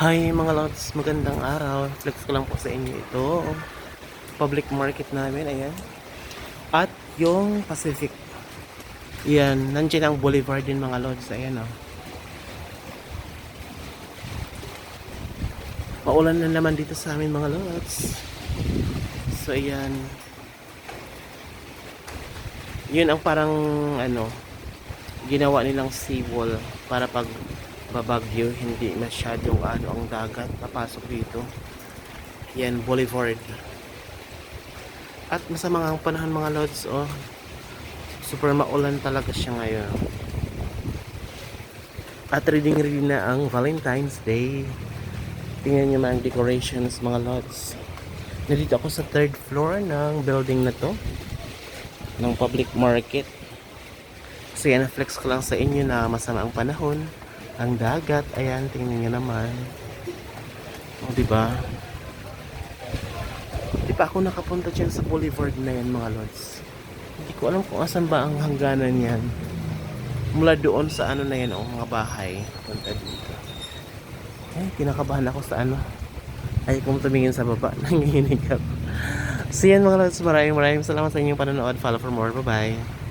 Hi mga lods, magandang araw. Flex ko lang po sa inyo ito. Public market namin, ayan. At yung Pacific. Yan, nandiyan ang Boulevard din mga lods, ayan o. Maulan na naman dito sa amin mga lods. So ayan. Yun ang parang ginawa nilang seawall para pag babagyo, hindi masyadong ang dagat papasok dito. Yan, Boulevard. At masama ang panahon mga lods, oh. Super maulan talaga siya ngayon. At ready na ang Valentine's Day. Tingnan nyo mga decorations mga lods. Nandito ako sa 3rd floor ng building na to, ng public market. So yan, flex ko lang sa inyo na masama ang panahon. Ang dagat, ayan, tingnan nyo naman. O diba? Di pa ako nakapunta dyan sa boulevard na yan mga lods. Hindi ko alam kung asan ba ang hangganan yan. Mula doon sa na yan, mga bahay. Punta dito. Ay, kinakabahan ako sa ay kung tumingin sa baba. Nanginginig ako. So yan mga lods, maraming salamat sa inyong panonood. Follow for more. Bye bye.